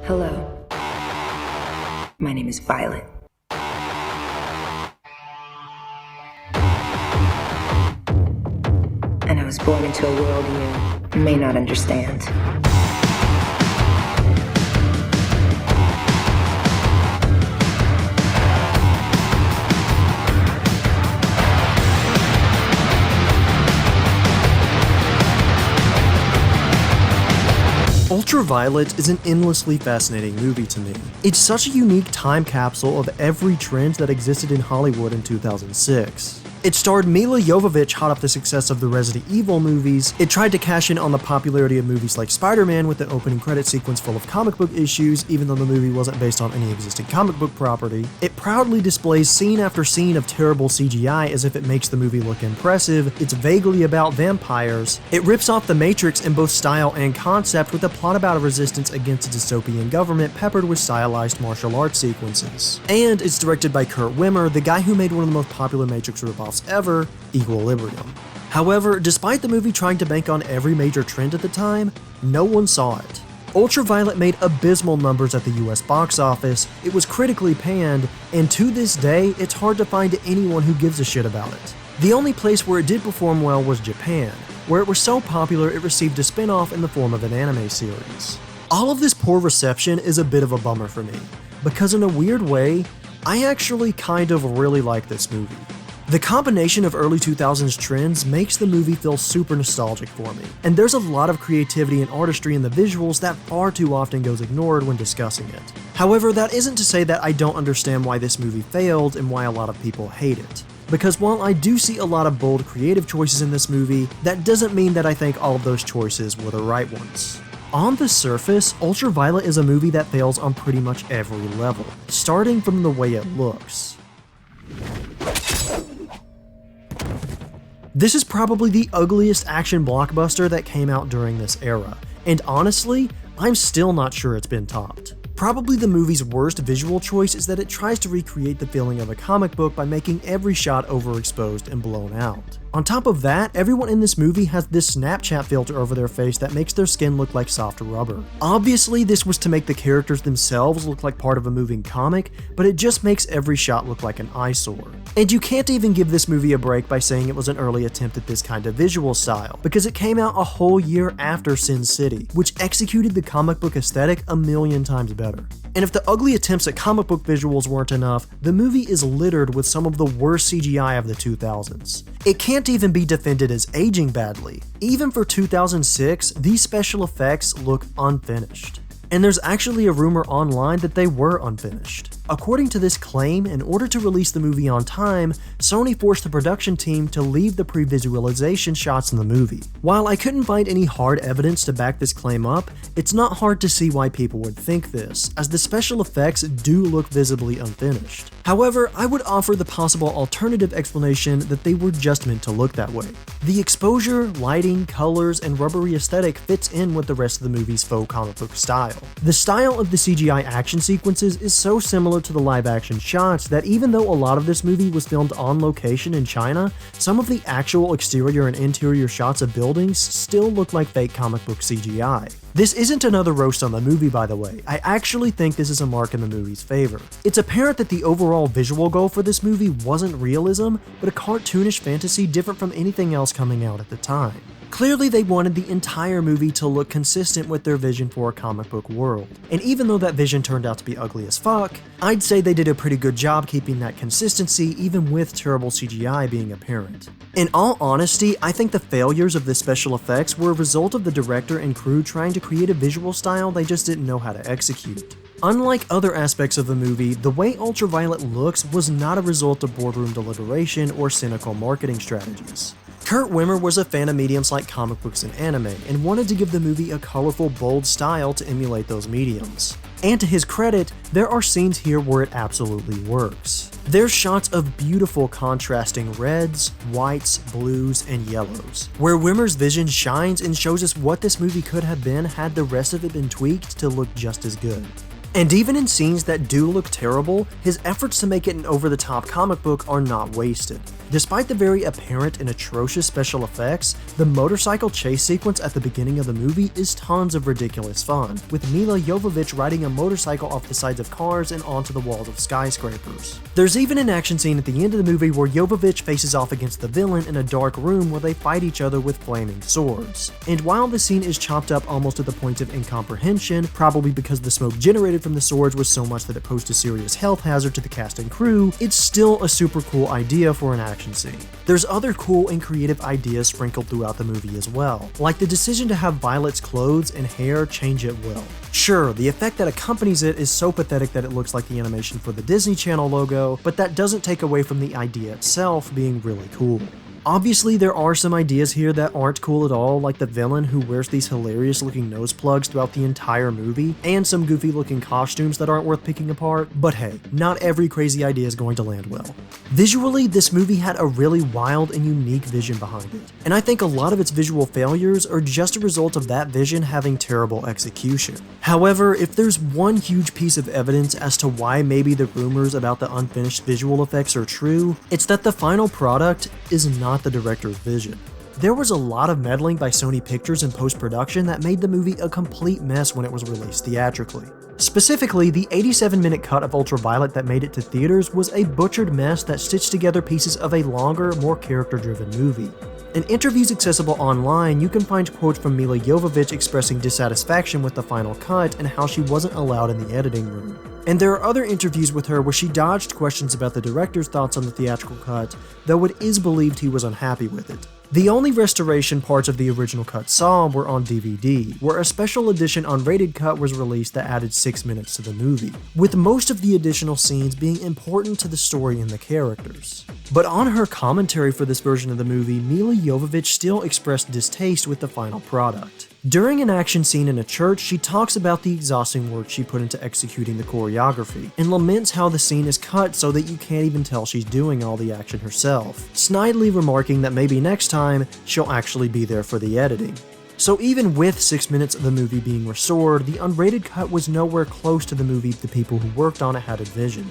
Hello. My name is Violet. And I was born into a world you may not understand. Ultraviolet is an endlessly fascinating movie to me. It's such a unique time capsule of every trend that existed in Hollywood in 2006. It starred Mila Jovovich hot off the success of the Resident Evil movies. It tried to cash in on the popularity of movies like Spider-Man with an opening credit sequence full of comic book issues, even though the movie wasn't based on any existing comic book property. It proudly displays scene after scene of terrible CGI as if it makes the movie look impressive. It's vaguely about vampires. It rips off The Matrix in both style and concept with a plot about a resistance against a dystopian government peppered with stylized martial arts sequences. And it's directed by Kurt Wimmer, the guy who made one of the most popular Matrix ripoffs ever, Equilibrium. However, despite the movie trying to bank on every major trend at the time, no one saw it. Ultraviolet made abysmal numbers at the US box office, it was critically panned, and to this day, it's hard to find anyone who gives a shit about it. The only place where it did perform well was Japan, where it was so popular it received a spin-off in the form of an anime series. All of this poor reception is a bit of a bummer for me, because in a weird way, I actually kind of really like this movie. The combination of early 2000s trends makes the movie feel super nostalgic for me, and there's a lot of creativity and artistry in the visuals that far too often goes ignored when discussing it. However, that isn't to say that I don't understand why this movie failed and why a lot of people hate it. Because while I do see a lot of bold creative choices in this movie, that doesn't mean that I think all of those choices were the right ones. On the surface, Ultraviolet is a movie that fails on pretty much every level, starting from the way it looks. This is probably the ugliest action blockbuster that came out during this era, and honestly, I'm still not sure it's been topped. Probably the movie's worst visual choice is that it tries to recreate the feeling of a comic book by making every shot overexposed and blown out. On top of that, everyone in this movie has this Snapchat filter over their face that makes their skin look like soft rubber. Obviously, this was to make the characters themselves look like part of a moving comic, but it just makes every shot look like an eyesore. And you can't even give this movie a break by saying it was an early attempt at this kind of visual style, because it came out a whole year after Sin City, which executed the comic book aesthetic a million times better. And if the ugly attempts at comic book visuals weren't enough, the movie is littered with some of the worst CGI of the 2000s. It can't even be defended as aging badly. Even for 2006, these special effects look unfinished. And there's actually a rumor online that they were unfinished. According to this claim, in order to release the movie on time, Sony forced the production team to leave the pre-visualization shots in the movie. While I couldn't find any hard evidence to back this claim up, it's not hard to see why people would think this, as the special effects do look visibly unfinished. However, I would offer the possible alternative explanation that they were just meant to look that way. The exposure, lighting, colors, and rubbery aesthetic fits in with the rest of the movie's faux comic book style. The style of the CGI action sequences is so similar to the live-action shots that even though a lot of this movie was filmed on location in China, some of the actual exterior and interior shots of buildings still look like fake comic book CGI. This isn't another roast on the movie, by the way. I actually think this is a mark in the movie's favor. It's apparent that the overall visual goal for this movie wasn't realism, but a cartoonish fantasy different from anything else coming out at the time. Clearly, they wanted the entire movie to look consistent with their vision for a comic book world. And even though that vision turned out to be ugly as fuck, I'd say they did a pretty good job keeping that consistency even with terrible CGI being apparent. In all honesty, I think the failures of the special effects were a result of the director and crew trying to create a visual style they just didn't know how to execute. Unlike other aspects of the movie, the way Ultraviolet looks was not a result of boardroom deliberation or cynical marketing strategies. Kurt Wimmer was a fan of mediums like comic books and anime, and wanted to give the movie a colorful, bold style to emulate those mediums. And to his credit, there are scenes here where it absolutely works. There's shots of beautiful contrasting reds, whites, blues, and yellows, where Wimmer's vision shines and shows us what this movie could have been had the rest of it been tweaked to look just as good. And even in scenes that do look terrible, his efforts to make it an over-the-top comic book are not wasted. Despite the very apparent and atrocious special effects, the motorcycle chase sequence at the beginning of the movie is tons of ridiculous fun, with Mila Jovovich riding a motorcycle off the sides of cars and onto the walls of skyscrapers. There's even an action scene at the end of the movie where Jovovich faces off against the villain in a dark room where they fight each other with flaming swords. And while the scene is chopped up almost to the point of incomprehension, probably because the smoke generated from the swords was so much that it posed a serious health hazard to the cast and crew, it's still a super cool idea for an action scene. There's other cool and creative ideas sprinkled throughout the movie as well, like the decision to have Violet's clothes and hair change at will. Sure, the effect that accompanies it is so pathetic that it looks like the animation for the Disney Channel logo, but that doesn't take away from the idea itself being really cool. Obviously, there are some ideas here that aren't cool at all, like the villain who wears these hilarious looking nose plugs throughout the entire movie, and some goofy looking costumes that aren't worth picking apart, but hey, not every crazy idea is going to land well. Visually, this movie had a really wild and unique vision behind it, and I think a lot of its visual failures are just a result of that vision having terrible execution. However, if there's one huge piece of evidence as to why maybe the rumors about the unfinished visual effects are true, it's that the final product is not the director's vision. There was a lot of meddling by Sony Pictures in post-production that made the movie a complete mess when it was released theatrically. Specifically, the 87-minute cut of Ultraviolet that made it to theaters was a butchered mess that stitched together pieces of a longer, more character-driven movie. In interviews accessible online, you can find quotes from Mila Jovovich expressing dissatisfaction with the final cut and how she wasn't allowed in the editing room. And there are other interviews with her where she dodged questions about the director's thoughts on the theatrical cut, though it is believed he was unhappy with it. The only restoration parts of the original cut saw were on DVD, where a special edition Unrated cut was released that added 6 minutes to the movie, with most of the additional scenes being important to the story and the characters. But on her commentary for this version of the movie, Mila Jovovich still expressed distaste with the final product. During an action scene in a church, she talks about the exhausting work she put into executing the choreography, and laments how the scene is cut so that you can't even tell she's doing all the action herself, snidely remarking that maybe next time, she'll actually be there for the editing. So even with 6 minutes of the movie being restored, the unrated cut was nowhere close to the movie the people who worked on it had envisioned.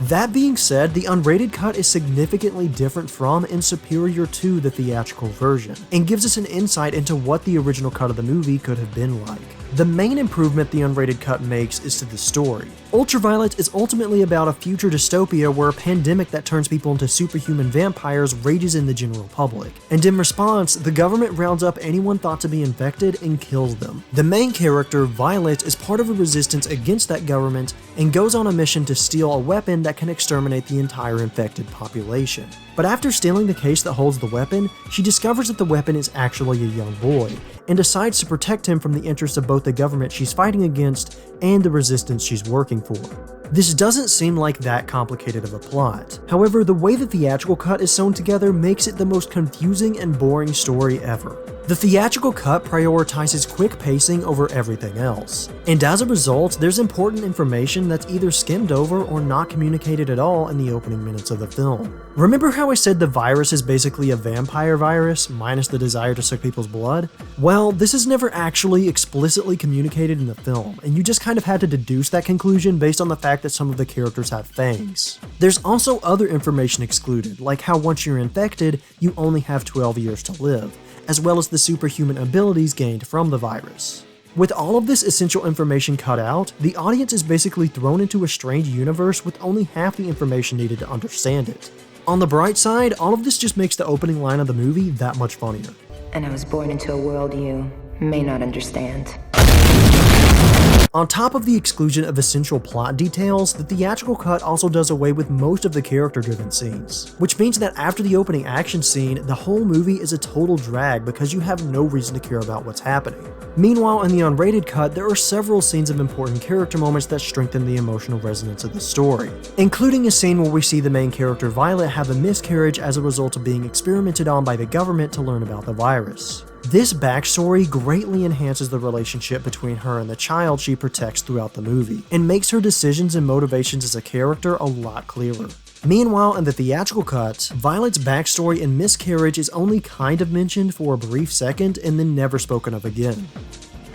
That being said, the unrated cut is significantly different from and superior to the theatrical version, and gives us an insight into what the original cut of the movie could have been like. The main improvement the unrated cut makes is to the story. Ultraviolet is ultimately about a future dystopia where a pandemic that turns people into superhuman vampires rages in the general public, and in response, the government rounds up anyone thought to be infected and kills them. The main character, Violet, is part of a resistance against that government and goes on a mission to steal a weapon that can exterminate the entire infected population. But after stealing the case that holds the weapon, she discovers that the weapon is actually a young boy, and decides to protect him from the interests of both the government she's fighting against and the resistance she's working for. This doesn't seem like that complicated of a plot. However, the way the theatrical cut is sewn together makes it the most confusing and boring story ever. The theatrical cut prioritizes quick pacing over everything else, and as a result, there's important information that's either skimmed over or not communicated at all in the opening minutes of the film. Remember how I said the virus is basically a vampire virus, minus the desire to suck people's blood? Well, this is never actually explicitly communicated in the film, and you just kind of had to deduce that conclusion based on the fact that some of the characters have fangs. There's also other information excluded, like how once you're infected, you only have 12 years to live, as well as the superhuman abilities gained from the virus. With all of this essential information cut out, the audience is basically thrown into a strange universe with only half the information needed to understand it. On the bright side, all of this just makes the opening line of the movie that much funnier. And I was born into a world you may not understand. On top of the exclusion of essential plot details, the theatrical cut also does away with most of the character-driven scenes, which means that after the opening action scene, the whole movie is a total drag because you have no reason to care about what's happening. Meanwhile, in the unrated cut, there are several scenes of important character moments that strengthen the emotional resonance of the story, including a scene where we see the main character Violet have a miscarriage as a result of being experimented on by the government to learn about the virus. This backstory greatly enhances the relationship between her and the child she protects throughout the movie, and makes her decisions and motivations as a character a lot clearer. Meanwhile, in the theatrical cut, Violet's backstory and miscarriage is only kind of mentioned for a brief second and then never spoken of again.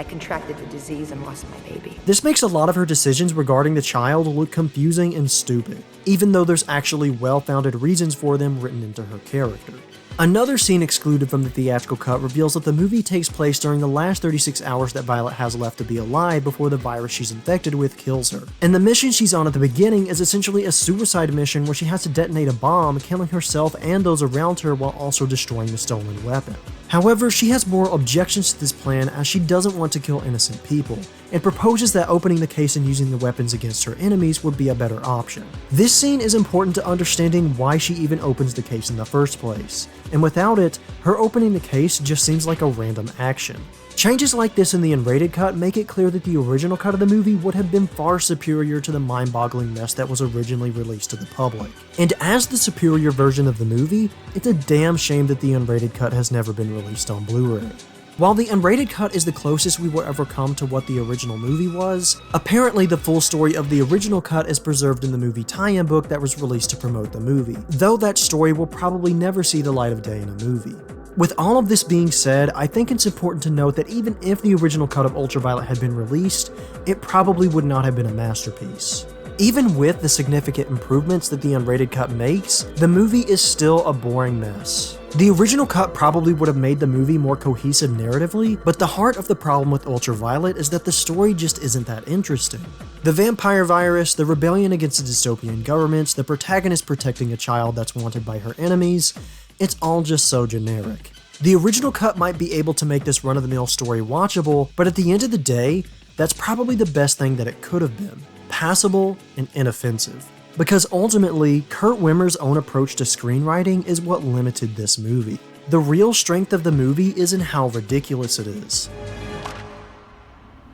I contracted the disease and lost my baby. This makes a lot of her decisions regarding the child look confusing and stupid, even though there's actually well-founded reasons for them written into her character. Another scene excluded from the theatrical cut reveals that the movie takes place during the last 36 hours that Violet has left to be alive before the virus she's infected with kills her. And the mission she's on at the beginning is essentially a suicide mission where she has to detonate a bomb, killing herself and those around her while also destroying the stolen weapon. However, she has more objections to this plan as she doesn't want to kill innocent people, and proposes that opening the case and using the weapons against her enemies would be a better option. This scene is important to understanding why she even opens the case in the first place, and without it, her opening the case just seems like a random action. Changes like this in the unrated cut make it clear that the original cut of the movie would have been far superior to the mind-boggling mess that was originally released to the public. And as the superior version of the movie, it's a damn shame that the unrated cut has never been released on Blu-ray. While the unrated cut is the closest we will ever come to what the original movie was, apparently the full story of the original cut is preserved in the movie tie-in book that was released to promote the movie, though that story will probably never see the light of day in a movie. With all of this being said, I think it's important to note that even if the original cut of Ultraviolet had been released, it probably would not have been a masterpiece. Even with the significant improvements that the unrated cut makes, the movie is still a boring mess. The original cut probably would have made the movie more cohesive narratively, but the heart of the problem with Ultraviolet is that the story just isn't that interesting. The vampire virus, the rebellion against the dystopian governments, the protagonist protecting a child that's wanted by her enemies, it's all just so generic. The original cut might be able to make this run-of-the-mill story watchable, but at the end of the day, that's probably the best thing that it could have been. Passable and inoffensive. Because ultimately, Kurt Wimmer's own approach to screenwriting is what limited this movie. The real strength of the movie is in how ridiculous it is.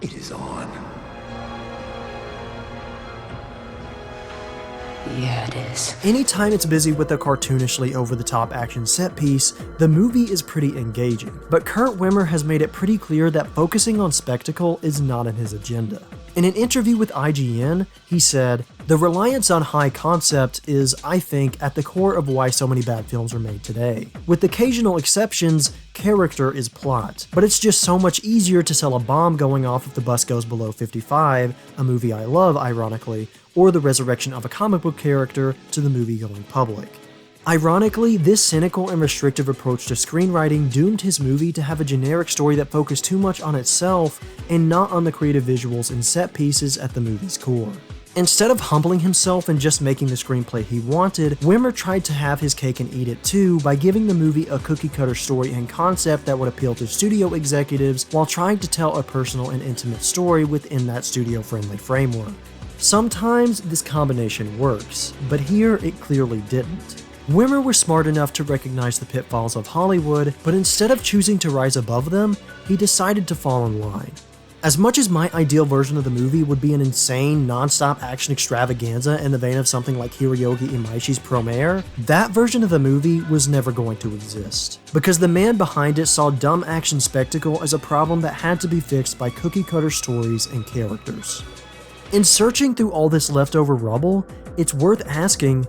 It is on. Yeah, it is. Anytime it's busy with a cartoonishly over-the-top action set piece, the movie is pretty engaging, but Kurt Wimmer has made it pretty clear that focusing on spectacle is not in his agenda. In an interview with IGN, he said, "The reliance on high concept is, I think, at the core of why so many bad films are made today. With occasional exceptions, character is plot, but it's just so much easier to sell a bomb going off if the bus goes below 55, a movie I love, ironically, or the resurrection of a comic book character to the movie-going public." Ironically, this cynical and restrictive approach to screenwriting doomed his movie to have a generic story that focused too much on itself and not on the creative visuals and set pieces at the movie's core. Instead of humbling himself and just making the screenplay he wanted, Wimmer tried to have his cake and eat it too by giving the movie a cookie-cutter story and concept that would appeal to studio executives while trying to tell a personal and intimate story within that studio-friendly framework. Sometimes this combination works, but here it clearly didn't. Wimmer was smart enough to recognize the pitfalls of Hollywood, but instead of choosing to rise above them, he decided to fall in line. As much as my ideal version of the movie would be an insane, non-stop action extravaganza in the vein of something like Hiroyuki Imaishi's Promare, that version of the movie was never going to exist, because the man behind it saw dumb action spectacle as a problem that had to be fixed by cookie-cutter stories and characters. In searching through all this leftover rubble, it's worth asking,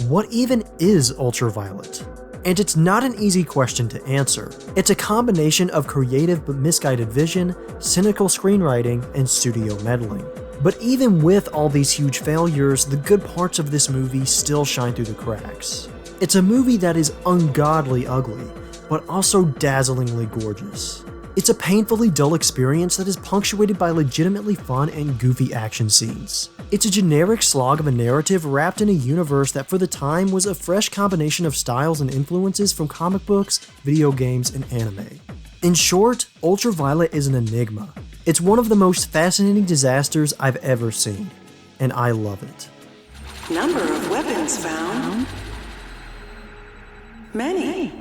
what even is Ultraviolet? And it's not an easy question to answer. It's a combination of creative but misguided vision, cynical screenwriting, and studio meddling. But even with all these huge failures, the good parts of this movie still shine through the cracks. It's a movie that is ungodly ugly, but also dazzlingly gorgeous. It's a painfully dull experience that is punctuated by legitimately fun and goofy action scenes. It's a generic slog of a narrative wrapped in a universe that for the time was a fresh combination of styles and influences from comic books, video games, and anime. In short, Ultraviolet is an enigma. It's one of the most fascinating disasters I've ever seen, and I love it. Number of weapons found. Many.